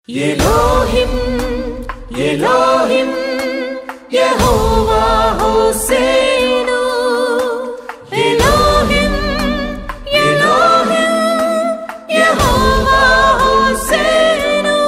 Elohim, Elohim, Yehovah Hosseinu. Elohim, Elohim, Yehovah Hosseinu.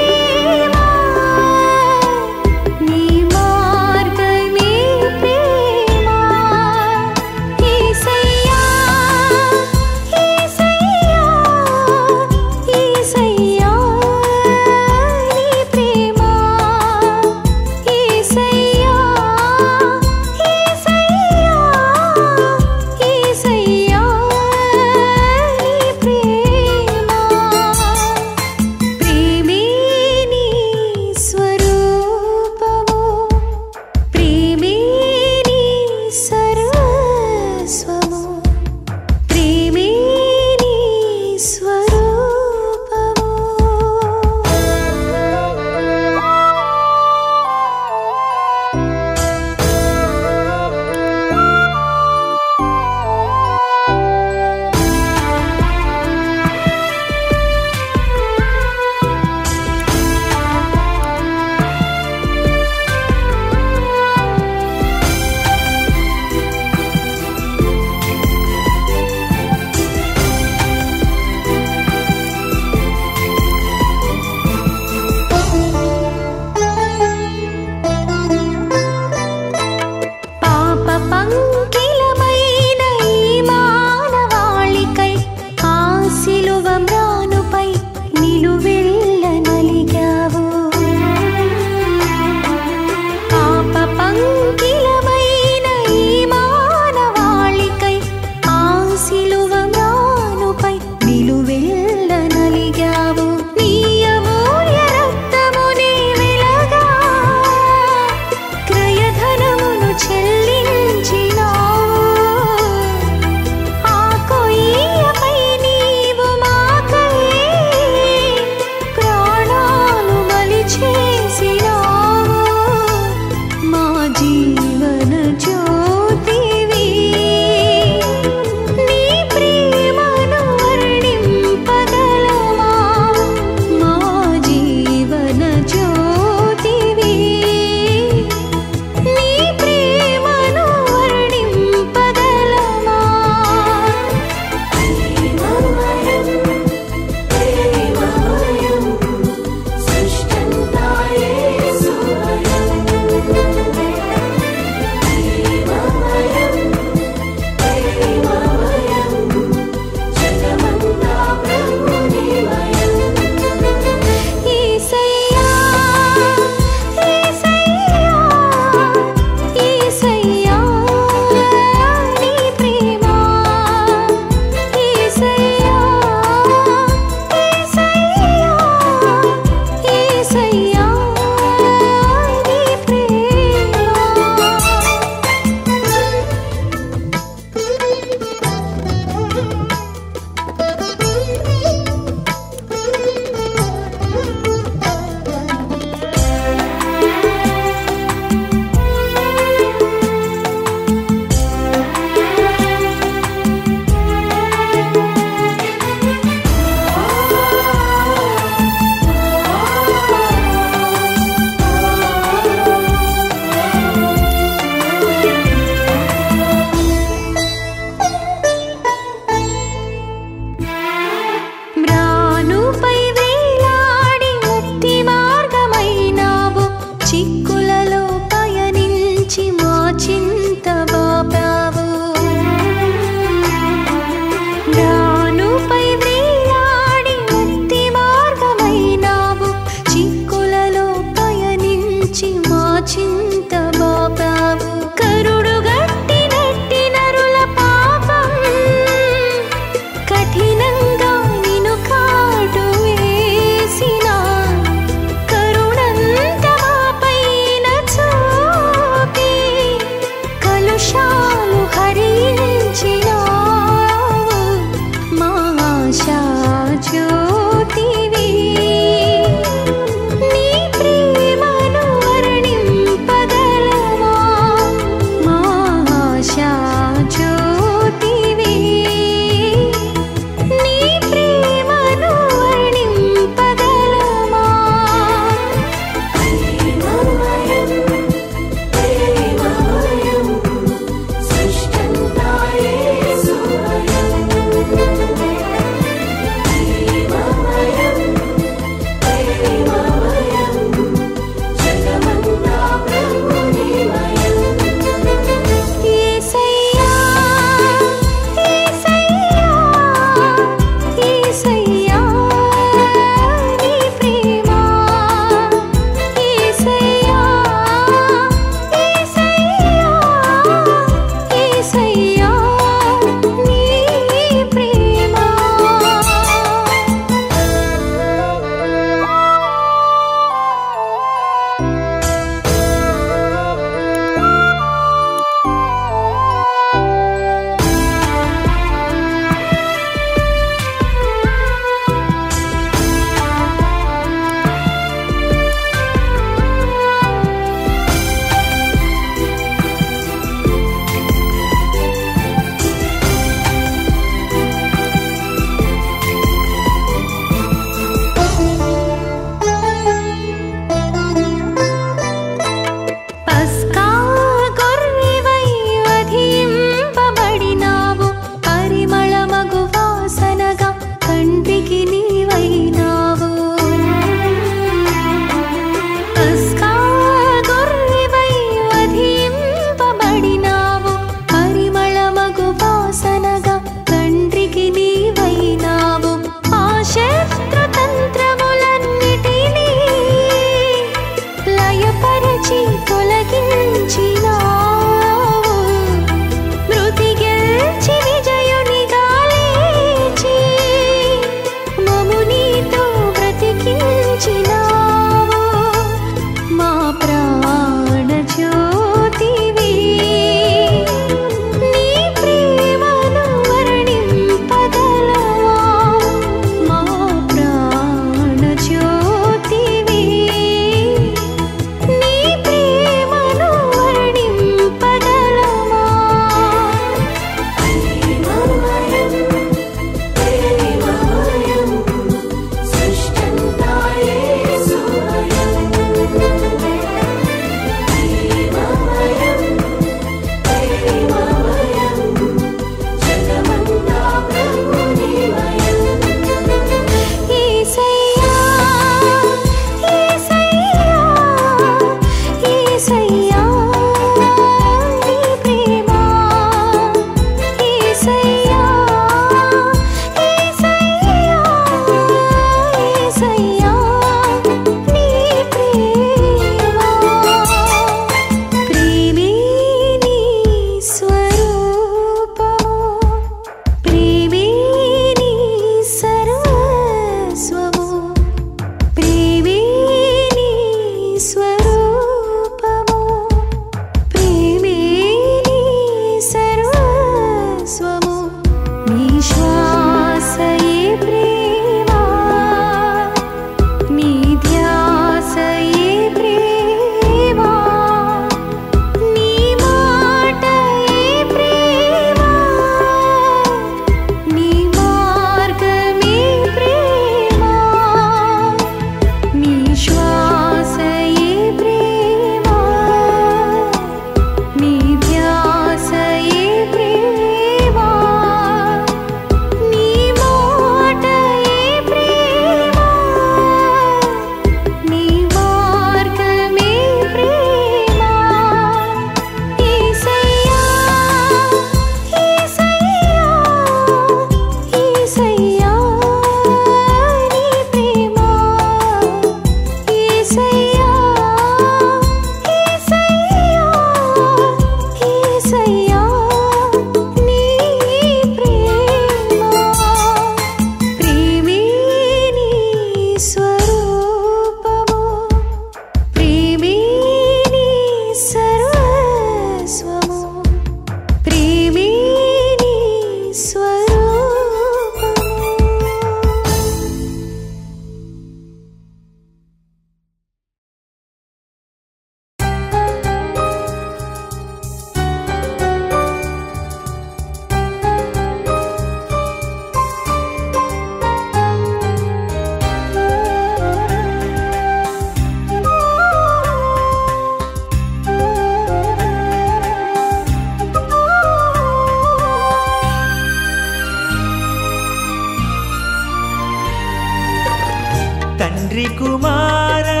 తండ్రి కుమారా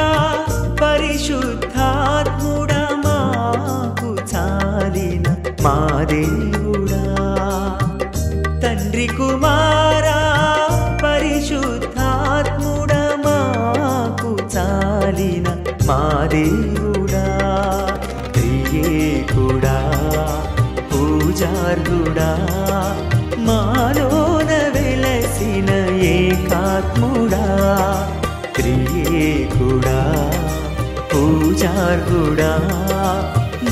పరిశుద్ధాత్ముడా మాకు చాలిన మా దేవుడా తండ్రి కుమారా పరిశుద్ధాత్ముడా మాకు చాలిన మా దేవుడా త్రియేకుడా పూజార్హుడా మాలోన వెలసిన ఏకాత్ముడా త్రియేకుడా పూజార్హుడా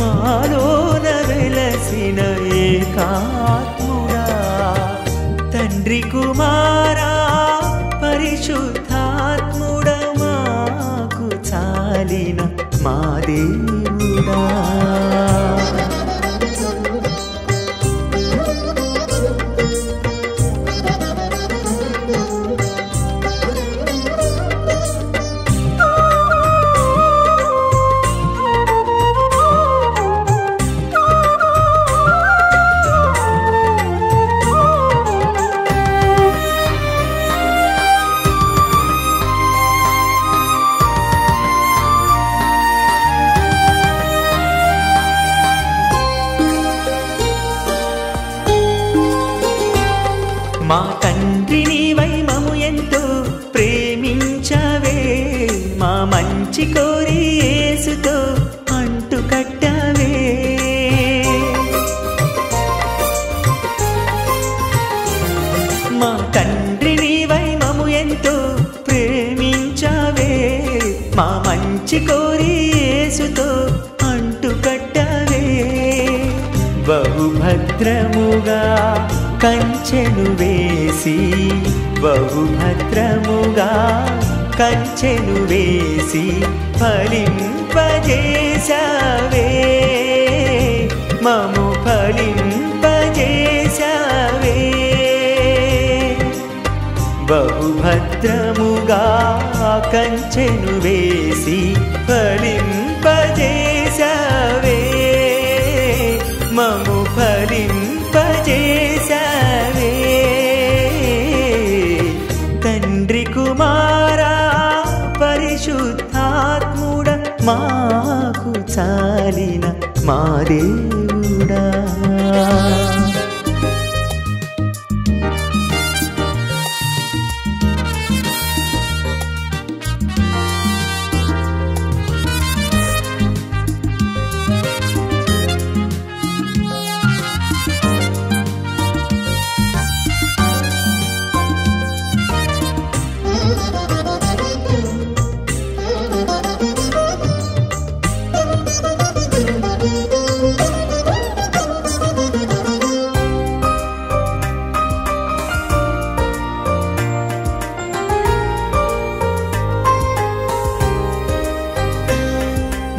మాలోన వెలసిన ఏకాత్ముడా తండ్రి కుమారా పరిశుద్ధాత్ముడా మాకు చాలిన మా దేవుడా మా తండ్రి నీవై మము ఎంతో ప్రేమించవే మా మంచి కోరి యేసుతో అంటు కట్టవే మా తండ్రి నీవై మము ఎంతో ప్రేమించవే మా మంచి కోరి యేసుతో అంటు కట్టవే బహుభద్రముగా కంచెను వేసి బహుభద్రముగా కంచెను వేసి ఫలింపజేసావే మము ఫలింపజేసావే బహుభద్రముగా కంచెను వేసి ఫలింపజేసావే మము ఫలింపజేసావే తండ్రి కుమారా పరిశుద్ధాత్ముడా మాకు చాలిన మా దేవుడా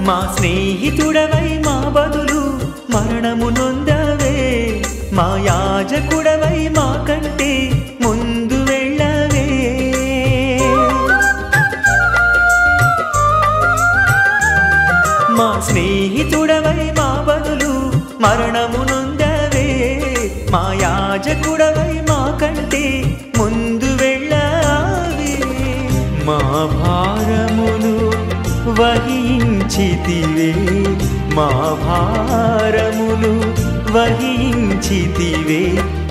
మా స్నేహితుడవై మా బదులు మరణము నొందవే మా యాజకుడవై మా కంటే ముందు వెళ్ళవే మా స్నేహితుడవై మా బదులు మరణము నొందవే మా యాజకుడవై మా కంటే ముందు వెళ్ళవే మా భారమును వహించితివే మా భారమును వహించితివే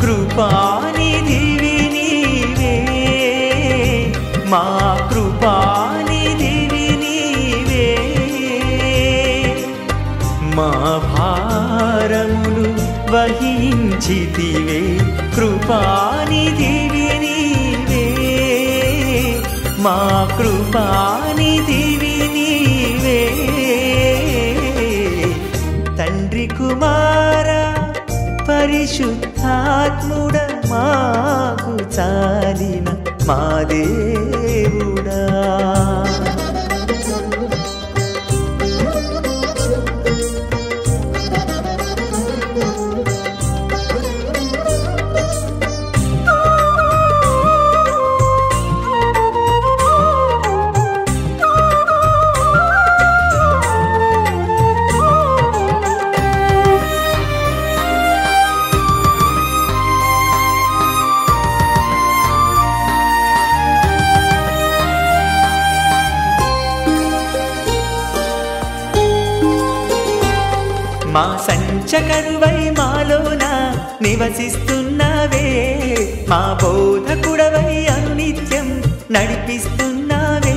కృపానిధివి నీవే మా కృపానిధివి నీవే మా భారమును వహించితివే కృపానిధివి నీవే మా కృపానిధివి నీవే తండ్రి కుమారా పరిశుద్ధాత్ముడా మాకు చాలిన మా దేవుడా మా సంచకరువై మాలోన నివసిస్తున్నావే మా బోధకుడవై అనునిత్యం నడిపిస్తున్నావే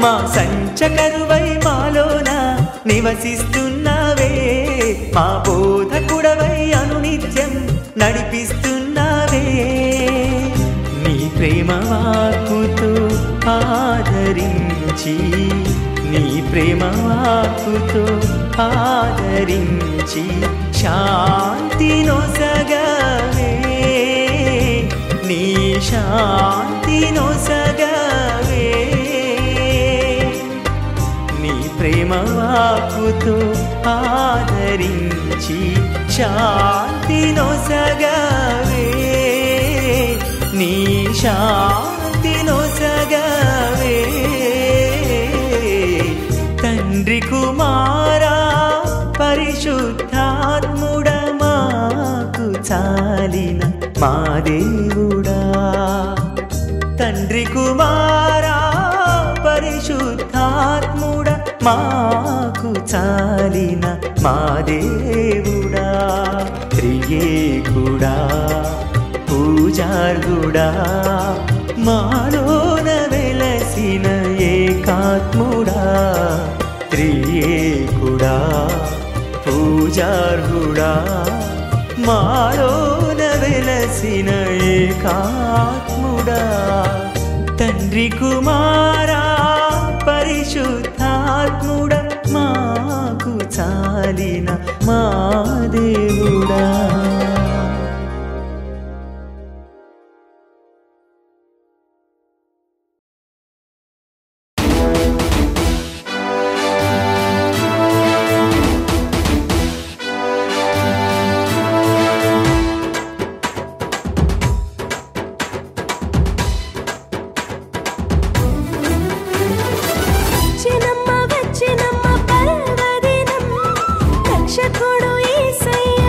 మా సంచకరువై మాలోన నివసిస్తున్నావే మా బోధకుడవై అనునిత్యం నడిపిస్తున్నావే నీ ప్రేమ వాక్కుతో ఆదరించి నీ ప్రేమ వాక్కుతో ఆదరించి శాంతి నొసగవే నీ శాంతి నొసగవే నీ ప్రేమ వాక్కుతో ఆదరించి శాంతి నొసగవే నీ శాంతి నొసగవే తండ్రి కుమారా పరిశుద్ధాత్ముడ మాకు చాలిన మా దేవుడా తండ్రి కుమారా పరిశుద్ధాత్ముడ మాకు చాలిన మా దేవుడా త్రియేకుడా పూజార్హుడా మాలోన వెలసిన ఏకాత్ముడా త్రియేకుడా పూజార్హుడా మాలోన వెలసిన ఏకాత్ముడా తండ్రి కుమారా పరిశుద్ధాత్ముడ మాకు చాలిన మా దేవుడా వచ్చినమ్మ పర్వదినం రక్షకుడు యేసయ్య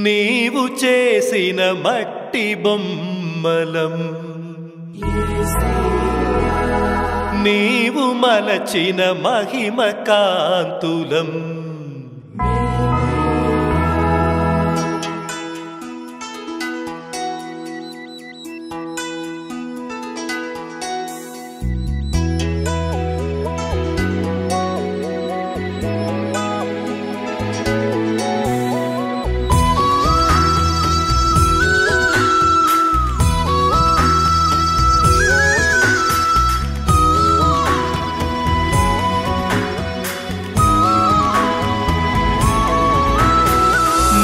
నీవు చేసిన మట్టి బొమ్మలం నీవు మలచిన మహిమ కాంతులం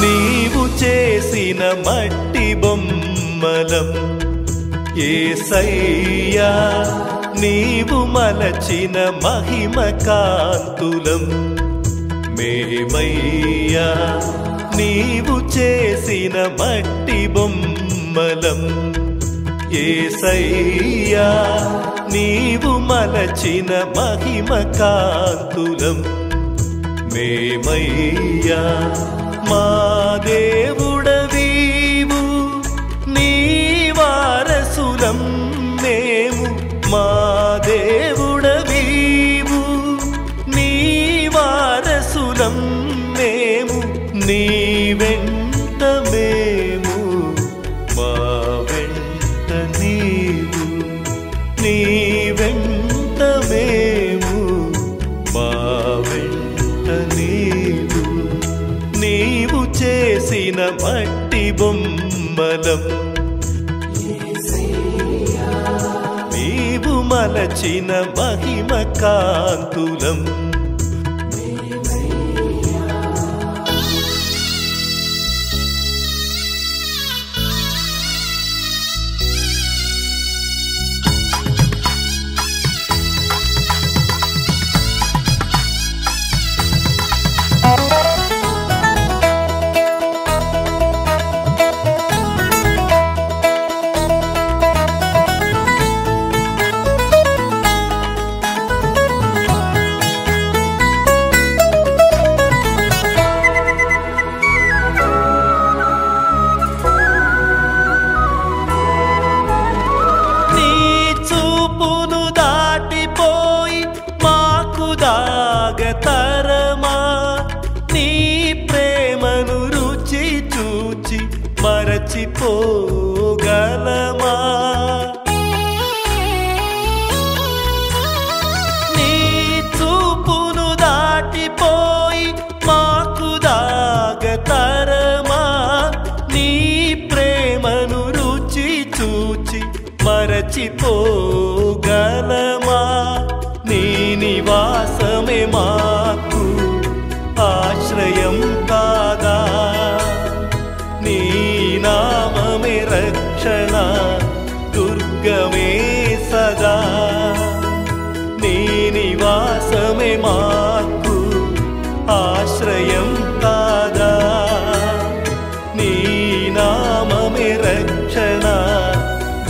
నీవు చేసిన మట్టి బొమ్మలం యేసయ్యా నీవు మలచిన మహిమ కాంతులం మేమయ్యా నీవు చేసిన మట్టి బొమ్మలం యేసయ్యా నీవు మలచిన మహిమ కాంతులం మేమయ్యా మా దేవుడవీవు నీ వారసులం మేము మా దేవుడవీవు నీ వారసులం మేము నీ వెంట మేము మా వెంట నీవు నీ వెంట మేము మా వెంట నీవు నీవు చేసిన మట్టి బొమ్మలం నీవు మలచిన మహిమ కాంతులం దాగతరమా నీ ప్రేమను రుచి చూచి మరచిపోగలమా నీ చూపును దాటిపోయి మాకు దాగతరమా నీ ప్రేమను రుచి చూచి మరచిపోగలమా నీ నివాసమే మాకు ఆశ్రయం కాదా నీ నామమే రక్షణ దుర్గమే సదా నీ నివాసమే మాకు ఆశ్రయం కాదా నీ నామమే రక్షణ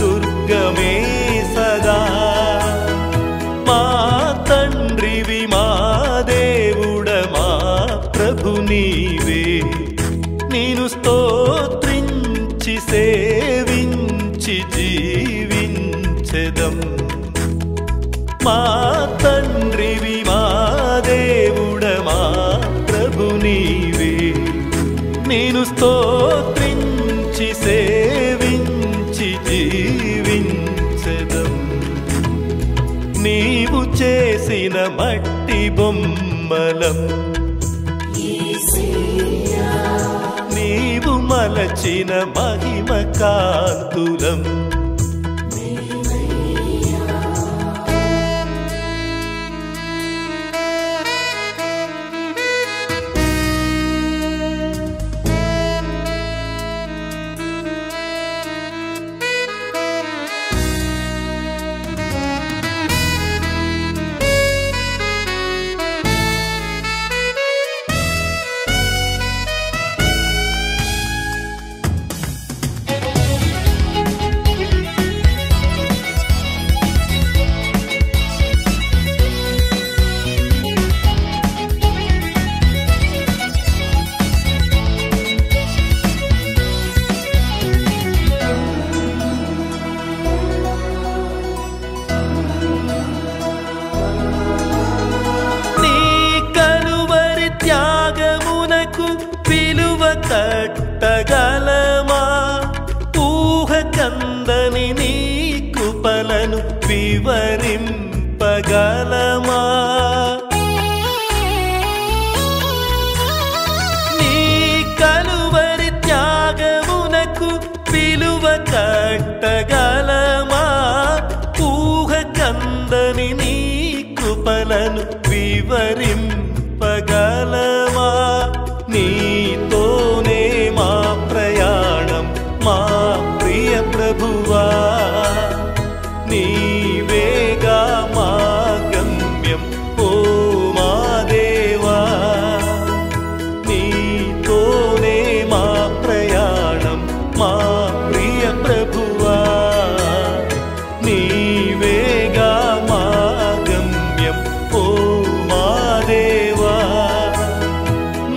దుర్గమే సదా మా తండ్రివి మా దేవుడ మా ప్రభు నీవే నేను స్తోత్రించి సేవించి జీవించెదం మా తండ్రివి మా దేవుడ మా ప్రభు నీవే నేను స్తోత్రించి సేవించి జీవించెదం నీవు చేసిన మట్టి బొమ్మలం నీవు మలచిన మహిమ కాంతులం కట్టగలమా ఊహ కందని నీ కృపలను వివరింపగలమా నీతోనే మా ప్రయాణం మా ప్రియ ప్రభువా నీవేగా మా గమ్యం ఓ మా దేవా నీతోనే మా ప్రయాణం మా ప్రియ ప్రభువా నీవేగా మా గమ్యం ఓ మా దేవా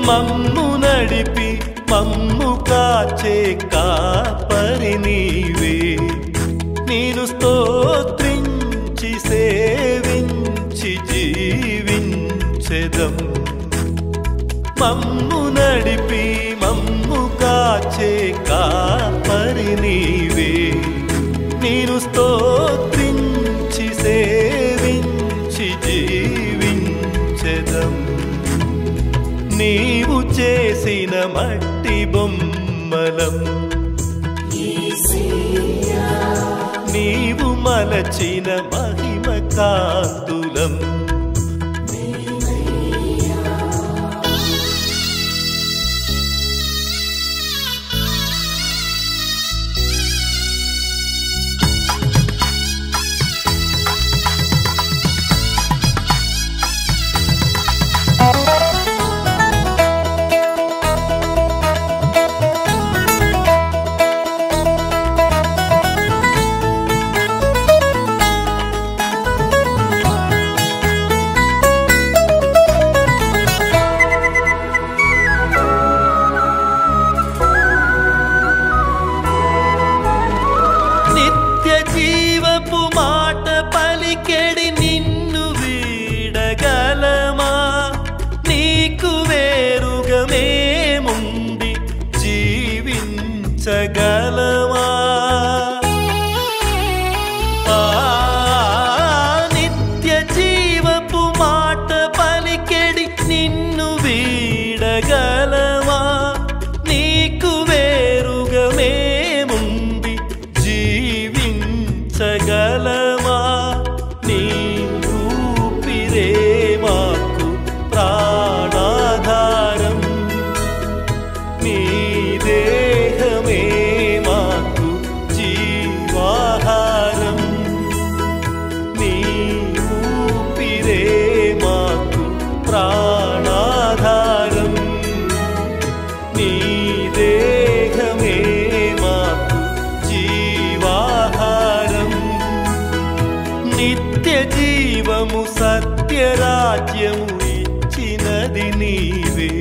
మమ్ము నడిపి మమ్ము కాచే కాపరి నీవే నేను స్తోత్రించి సేవించి జీవించెదం మమ్ము నడిపి మమ్ము కాచే కాపరి నీవే నేను స్తోత్రించి సేవించి జీవించెదం నీవు చేసిన మట్టి బొమ్మలం నీవు మలచిన మహిమ కాంతులం జీవపు మాట పలికెడి నిన్ను వీడగలమా నీకు వేరుగా మేముండి జీవించగలమా నిత్య జీవపు మాట పలికెడి నిన్ను వీడగలమా నీకు వేరుగా మేముండి జీవించగలమా నీ ఊపిరే మాకు ప్రాణాధారం నీ దేహమే మాకు జీవాహారం నీ ఊపిరే మాకు ప్రాణాధారం నీ దేహమే మాకు జీవాహారం నిత్య జీవము సత్యరాజ్యము ఇచ్చినది నీవే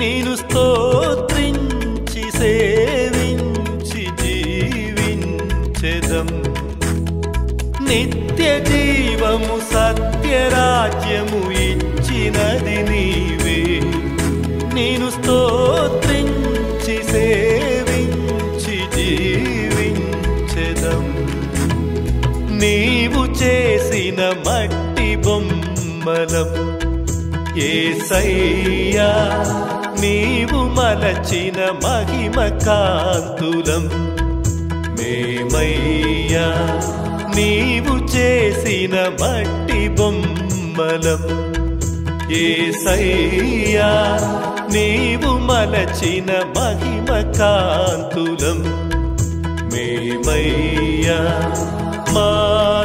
నేను స్తోత్రించి సేవించి జీవించెదం నిత్య జీవము సత్యరాజ్యము ఇచ్చినది నీవే నేను స్తోత్రించి సేవించి జీవించెదం నీవు చేసిన మట్టి బొమ్మలం యేసయ్యా నీవు మలచిన మహిమ కాంతులం మేమయ్యా నీవు చేసిన మట్టి బొమ్మలం యేసయ్యా నీవు మలచిన మహిమ కాంతులం మేమయ్యా మా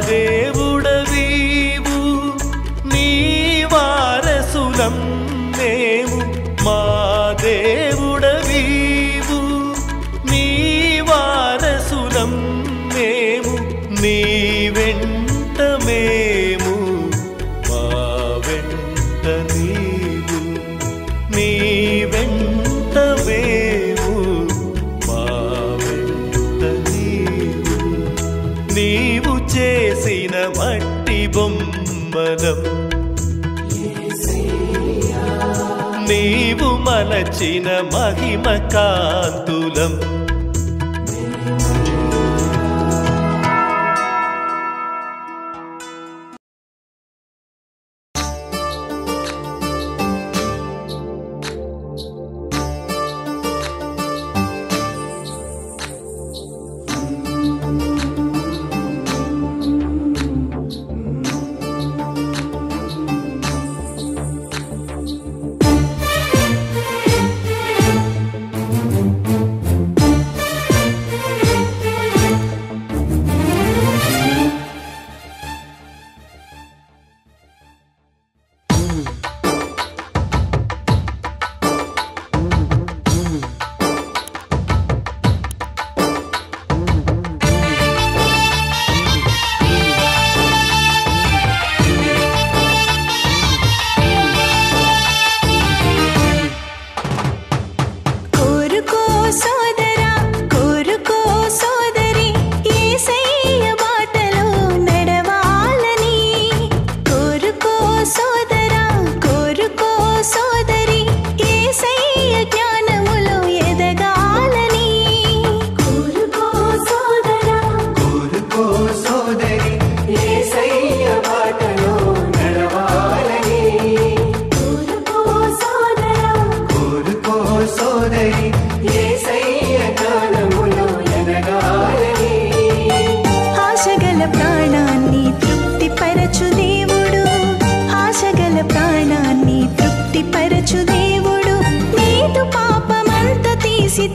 దేవుడవీవు నీ వారసులం మేము మా దేవుడవీవు నీ వారసులం మేము నీ వెంట మేము మా వెంట నీవు నీ వెంట మేము మా వెంట నీవు నీవు చేసిన మట్టి బొమ్మలం నీవు మలచిన మహిమ కాంతులం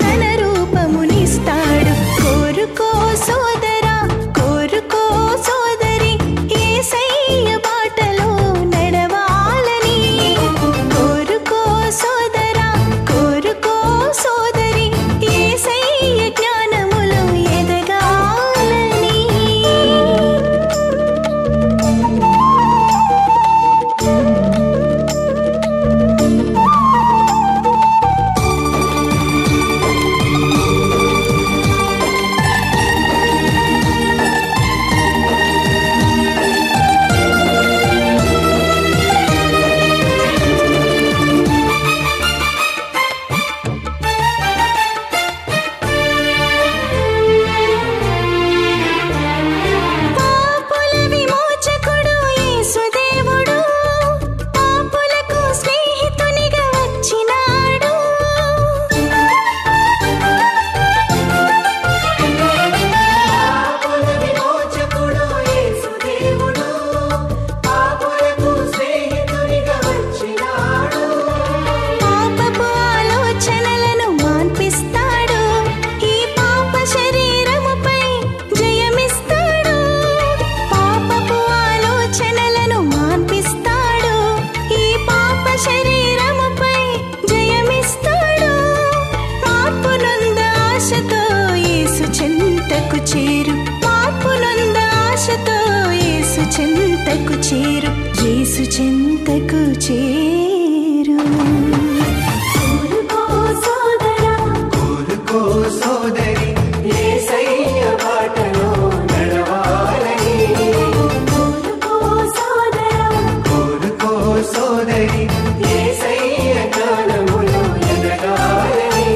తన రూపమునిస్తాడు. కోరుకో సోదరా, కోరుకో సోదరి, యేసయ్య బాటలో నడవాలని. కోరుకో సోదరా, కోరుకో సోదరి, యేసయ్య జ్ఞానములో ఎదగాలని. పాపుల విమోచకుడు యేసుదేవుడు, పాపులకు స్నేహితునిగా వచ్చినాడు. పాపుల విమోచకుడు యేసుదేవుడు, పాపులకు స్నేహితునిగా వచ్చినాడు. పాపపు ఆలోచనలను మాన్పిస్తాడు, ఈ పాప శరీరముపై జయమిస్తాడు. పాపపు ఆలోచనలను మాన్పిస్తాడు, ఈ పాప శరీరముపై జయమిస్తాడు. మార్పు నొంద ఆశతో యేసు చెంతకు చేరు, మార్పు నొంద ఆశతో యేసు చెంతకు చేరు, యేసు చెంతకు చేరు. కోరుకో సోదరా, కోరుకో సోదరి, యేసయ్య బాటలో నడవాలని. కోరుకో సోదరా, కోరుకో సోదరి, యేసయ్య జ్ఞానములో ఎదగాలని.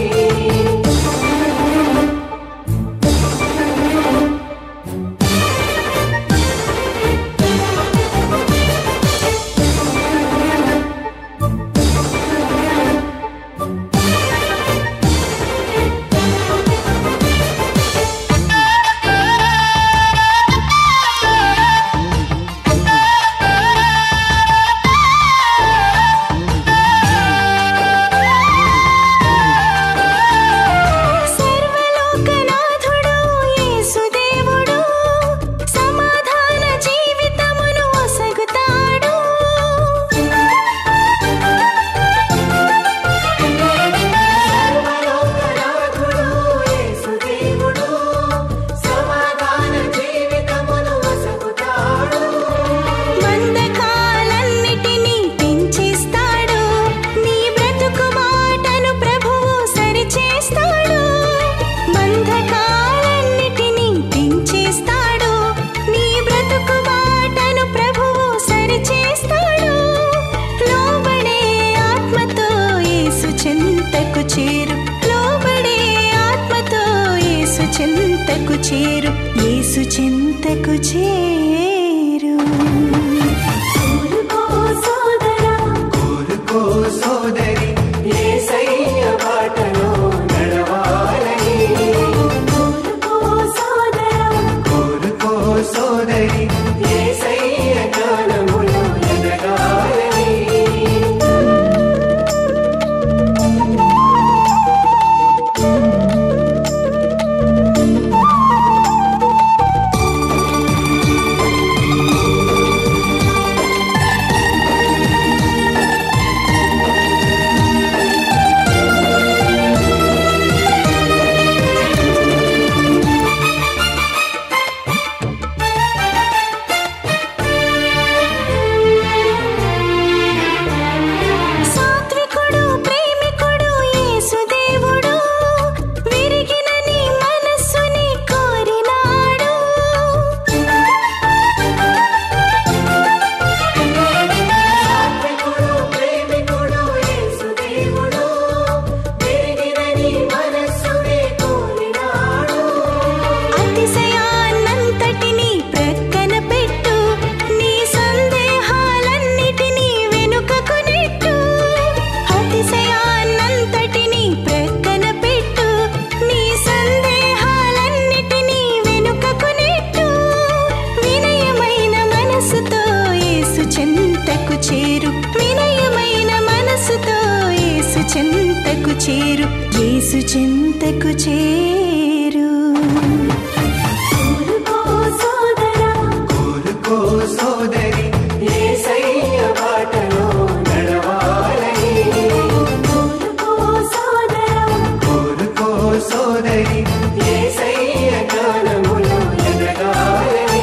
సర్వలోకనాథుడు యేసుదేవుడు, సమాధాన జీవితమును ఒసగుతాడు. సర్వలోకనాథుడు యేసుదేవుడు, సమాధాన జీవితమును ఒసగుతాడు. బంధకాలన్నిటినీ తెంచేస్తాడు, నీ బ్రతుకు మాటను ప్రభువు సరిచేస్తాడు. బంధకాలన్నిటినీ తెంచేస్తాడు, నీ బ్రతుకు మాటను ప్రభువు సరిచేస్తాడు. లోబడే ఆత్మతో యేసు చెంతకు చేరు, లోబడే ఆత్మతో యేసు చెంతకు చేరు, యేసు చెంతకు చేరు. కోరుకో సోదరా, కోరుకో సోదరి, యేసయ్య బాటలో నడవాలని. కోరుకో సోదరా, కోరుకో సోదరి, యేసయ్య జ్ఞానములో ఎదగాలని. కోరుకో చెంతకు చేరు. కోరుకో సోదరా, కోరుకో సోదరి, యేసయ్య బాటలో నడవాలని. కోరుకో సోదరా, కోరుకో సోదరి, యేసయ్య జ్ఞానములో ఎదగాలని.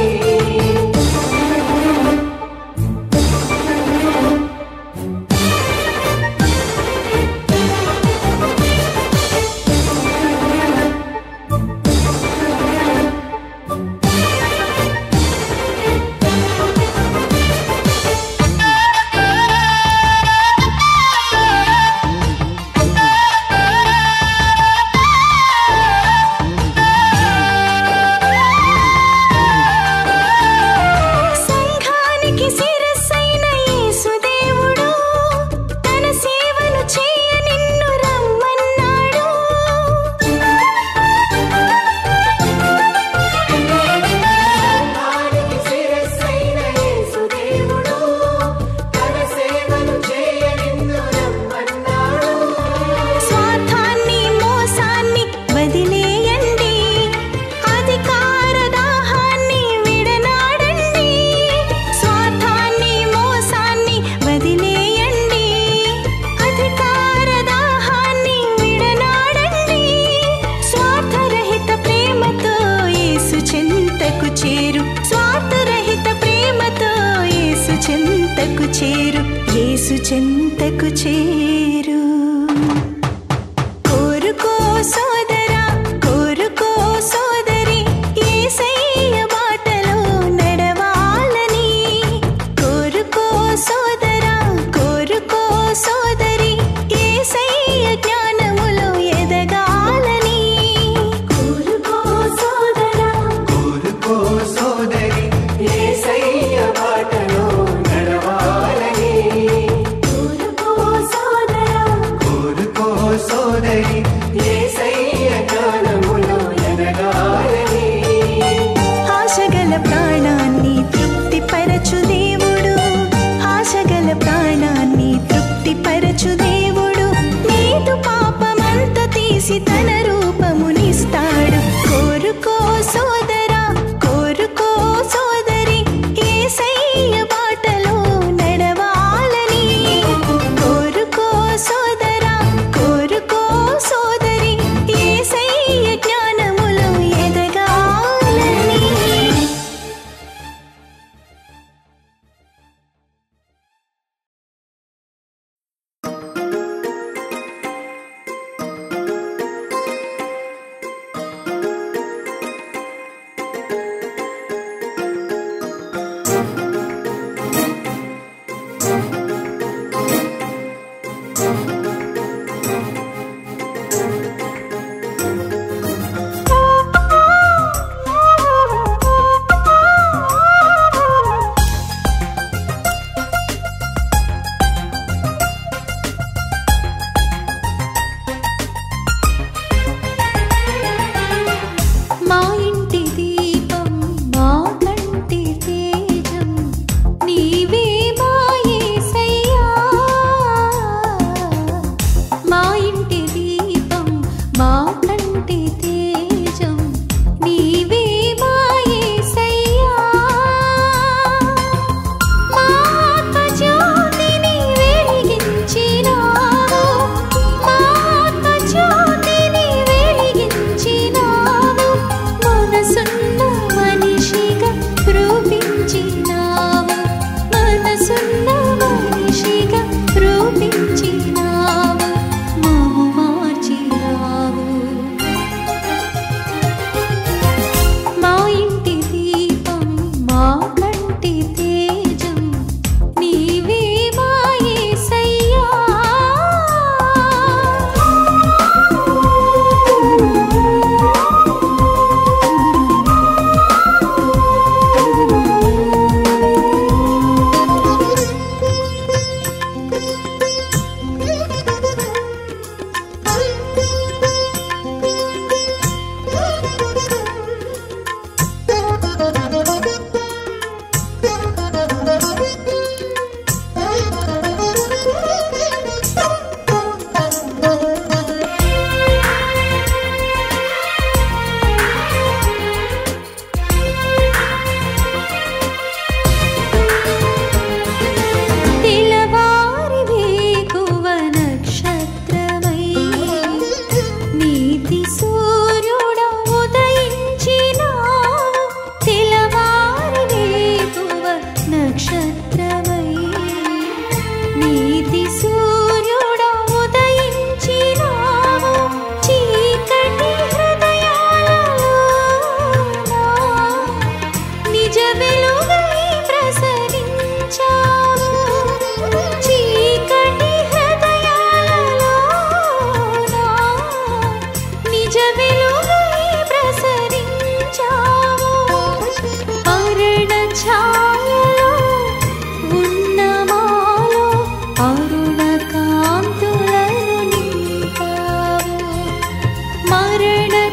సంఘానికి శిరస్సైన యేసుదేవుడు తన సేవను చేయ నిన్ను రమ్మన్నాడు. సంఘానికి శిరస్సైన యేసుదేవుడు తన సేవను చేయ నిన్ను రమ్మన్నాడు. స్వార్థాన్ని మోసాన్ని వదిలేయండి, అధికార దాహాన్ని విడనాడండి. స్వార్థాన్ని మోసాన్ని వదిలేయండి, అధికార దాహాన్ని విడనాడండి. స్వార్థరహిత ప్రేమతో యేసు చెంతకు చేరు. స్వార్థరహిత ప్రేమతో యేసు చెంతకు చేరు. యేసు చెంతకు చేరు. కోరుకో సోదరా, కోరుకో సోదరి, యేసయ్య బాటలో నడవాలని. కోరుకో సోదరా, కోరుకో సోదరి, యేసయ్య జ్ఞానములో ఎదగాలని. కోరుకో సోదరా, కోరుకో సోదరి, యేసయ్య బాటలో నడవాలని. కోరుకో సోదరా, కోరుకో సోదరి, యేసయ్య జ్ఞానములో ఎదగాలని. ఆశగల ప్రాణాన్ని తృప్తిపరచు దేవుడు. ఆశగల ప్రాణాన్ని తృప్తిపరచు దేవుడు. నీదు పాపమంత తీసి తన రూపమునిస్తాడు. కోరుకో సోదరా, కోరుకో సోదరి, యేసయ్య బాటలో నడవాలని. కోరుకో సోదరా, కోరుకో సోదరి, యేసయ్య జ్ఞానములో ఎదగాలని. మా ఇంటి దీపం, మా కంటి తేజం, నీవే మా యేసయ్యా. మా ఇంటి దీపం, మా కంటి తేజం, నీవే మా యేసయ్యా. మా ఆత్మజ్యోతిని వెలిగించినావు, మా ఆత్మజ్యోతిని వెలిగించినావు. మా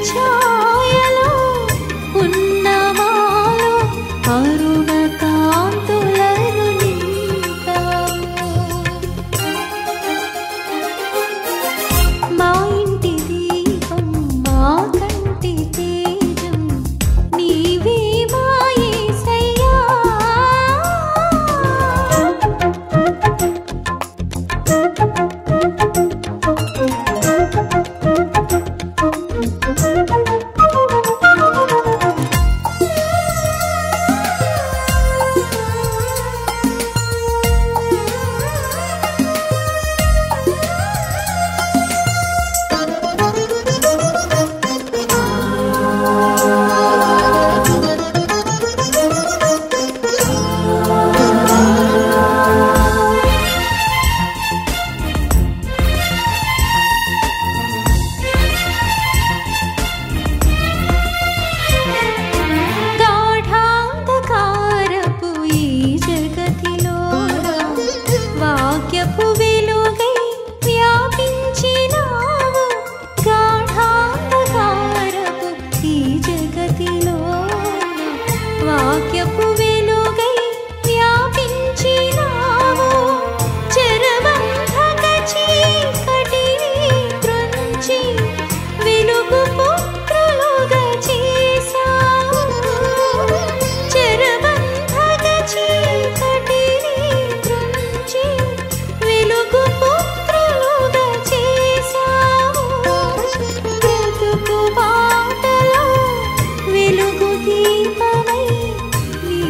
ఛాయలో ఉన్నమాలో అరుణ కాంతులను నింపావు. మా ఇంటి దీపం మా కంటి తేజం నీవే మా యేసయ్యా. గాఢాంధకారపు ఈ జగతిలోన వాక్యపు వెలుగై వ్యాపించినావు. గాఢాంధకారపు ఈ జగతిలోన వాక్యపు వెలుగై వ్యాపించినావు. చెరబంధక చీకటిని త్రుంచి వెలుగు పుత్రులుగా చేశావు. చెరబంధక చీకటిని త్రుంచి వెలుగు పుత్రులుగా చేశావు. బ్రతుకు బాటలో వెలుగు దీపమై నీ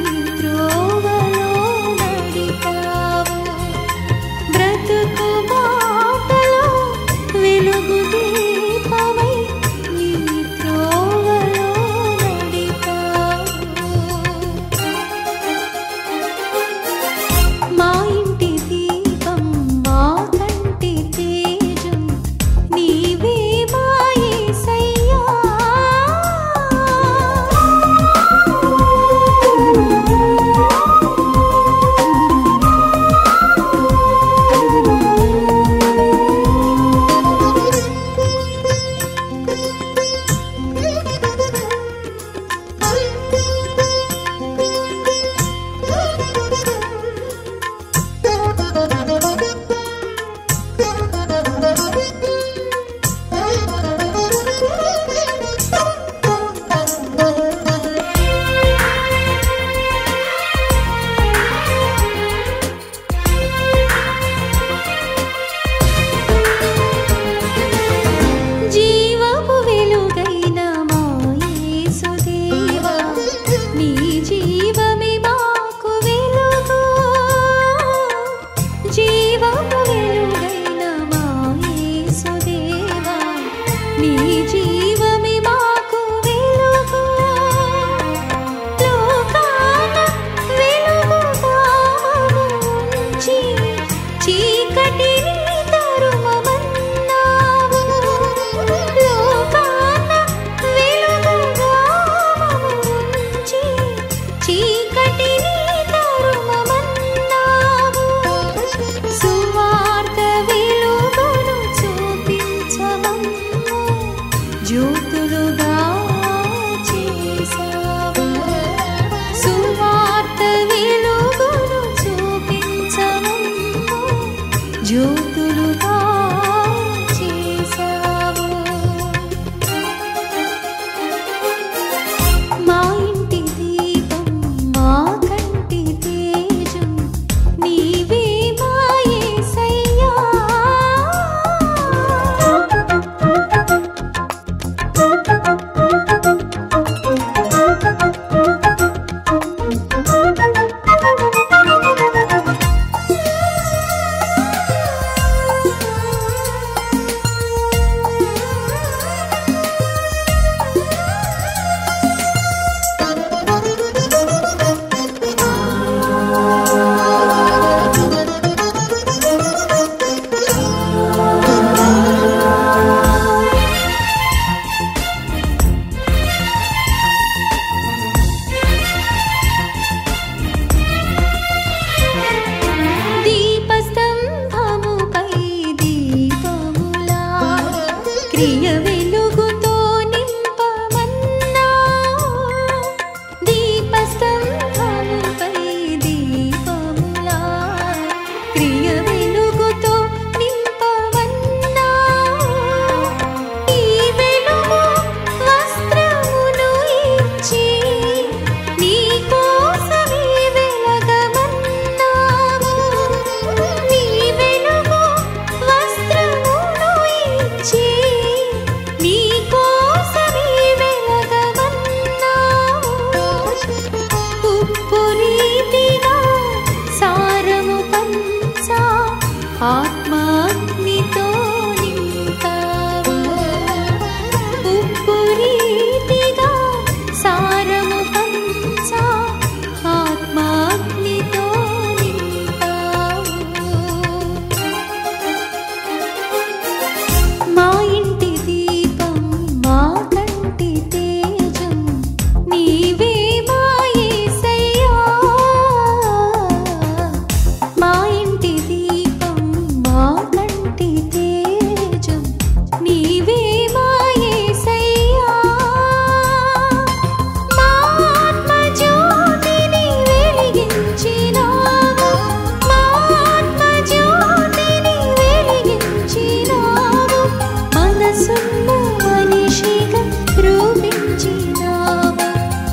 మార్చినావు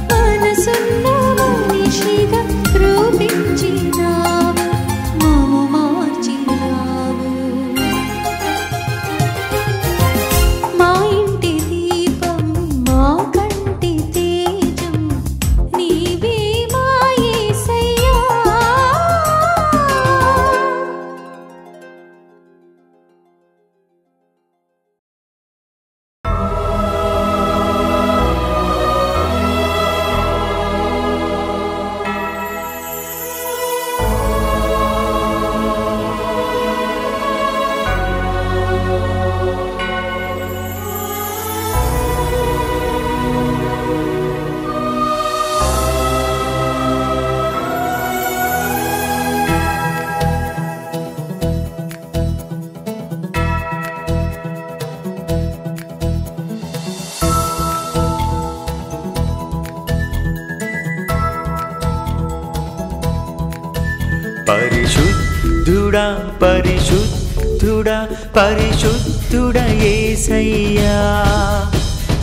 మనసున్న మనిషిగా రూపించినావు మము మార్చినావు మా ఇంటి దీపం మా కంటి తేజం నీవే మా యేసయ్యా పరిశుద్ధుడా పరిశుద్ధుడా పరిశుద్ధుడా యేసయ్యా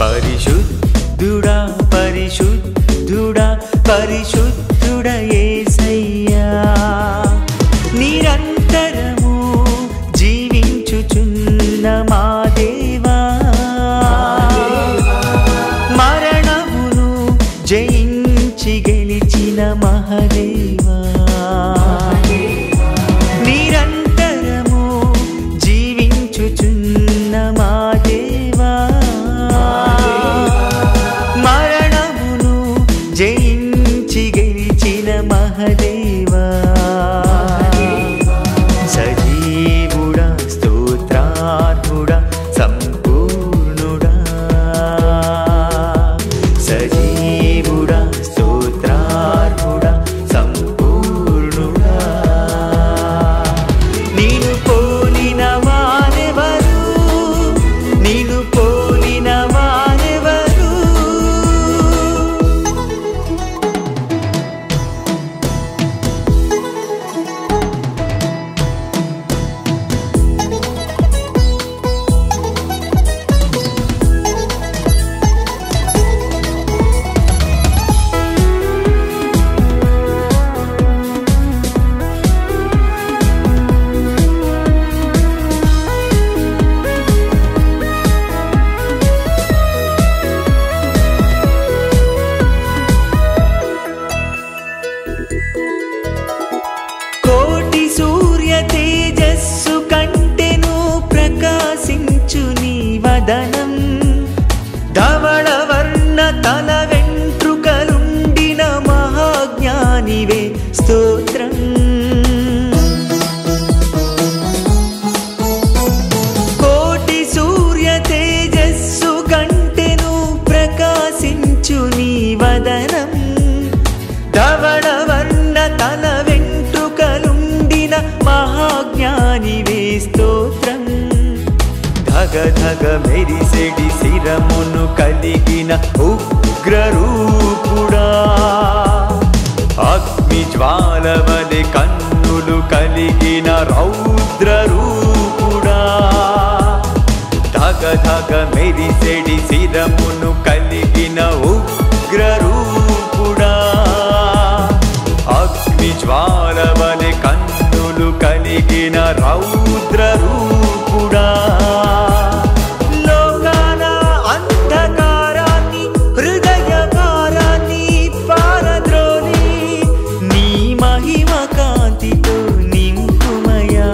పరిశుద్ధుడా పరిశుద్ధుడా పరిశుద్ధుడా యేసయ్యా నిరంతరము జీవించుచున్న మా దేవా మరణమును జయించి గెలిచిన మహదేవా నిరంతరము జీవించుచున్న మా దేవా మరణమును జయించి గెలిచిన మహదేవా సజీవుడా స్తోత్రార్హుడా సంపూర్ణుడా సజీవుడా స్తోత్రార్హుడా సంపూర్ణుడా నీను పోలిన వారెవరు నీను పోలిన వారెవరు కోటి సూర్య తేజస్సు కంటెను ప్రకాశించు నీ వదనం ధవళ వర్ణ తల వెంట్రుకలుండిన మహాజ్ఞానివే స్తోత్రం కోటి సూర్య తేజస్సు కంటెను ప్రకాశించు నీ వదనం ధవళ వర్ణ తల వెంట్రుకలుండిన మహాజ్ఞానివే స్తోత్రం ధగ ధగ మెరిసెడి శిరమును కలిగిన ఉగ్రరూపుడా అగ్ని జ్వాలవలె కన్నులు కలిగిన రౌద్రరూపుడా ధగ ధగ మెరిసెడి శిరమును కలిగిన ఉగ్రరూపుడా అగ్ని జ్వాలవలె కన్నులు కలిగిన రౌద్రరూపుడా లోకాన అంధకారాన్ని హృదయ భారాన్ని పారద్రోలి నీ మహిమ కాంతితో నింపుమయా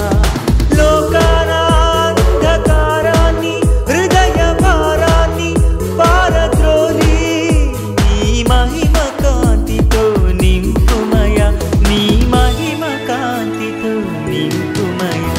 లోకాన అంధకారాన్ని హృదయ భారాన్ని పారద్రోలి నీ మహిమ కాంతితో నింపుమయా నీ మహిమ కాంతితో నింపుమయా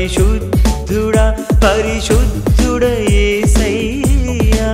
పరిశుద్ధుడా పరిశుద్ధుడా యేసయ్యా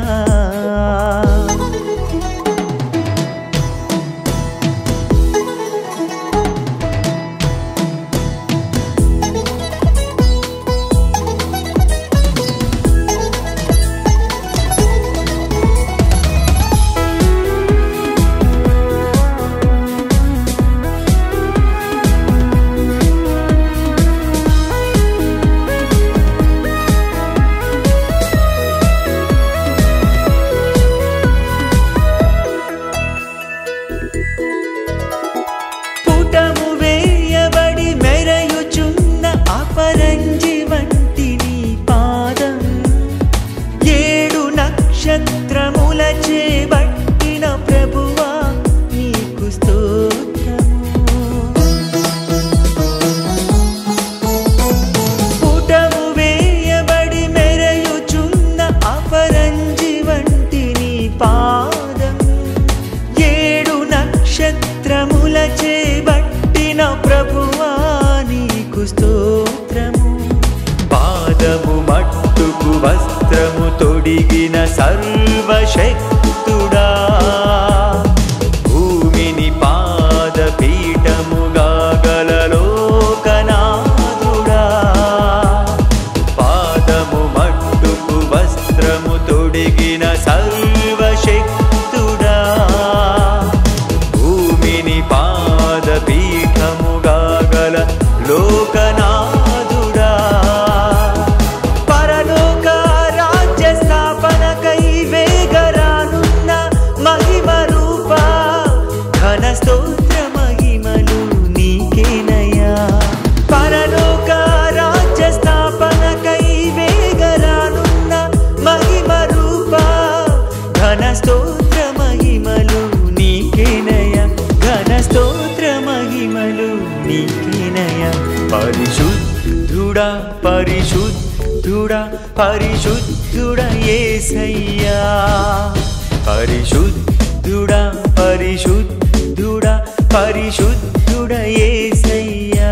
పరంజి వంటి నీ పాదం ఏడు నక్షత్రముల చేబట్టిన ప్రభువా నీకు స్తోత్రము పుటము వేయబడి మెరయుచున్న అపరంజి వంటి నీ పాదం ఏడు నక్షత్రముల చేబట్టిన ప్రభువా నీకు స్తోత్రము పాదము మట్టుకు వస్త్రము తొడిగిన సర్వశక్తుడా భూమిని పాదపీఠముగా గల లోకనాథుడా పాదము మట్టుకు వస్త్రము తొడిగిన సర్వశక్తుడా భూమిని పాదపీఠముగా గల లోకనాథుడా పరలోక రాజ్య స్థాపనకై వేగరానున్న మహిమ రూపా ఘన స్తోత్ర మహిమలు నీకేనయ్యా పరలోక రాజ్య స్థాపనకై వేగరానున్న మహిమ రూపా ఘన స్తోత్ర మహిమలు నీకేనయ్యా ఘన స్తోత్ర మహిమలు నీకేనయ్యా పరిశుద్ధుడా పరిశుద్ధుడా పరిశుద్ధుడా యేసయ్యా పరిశుద్ధుడా పరిశుద్ధుడా పరిశుద్ధుడా యేసయ్యా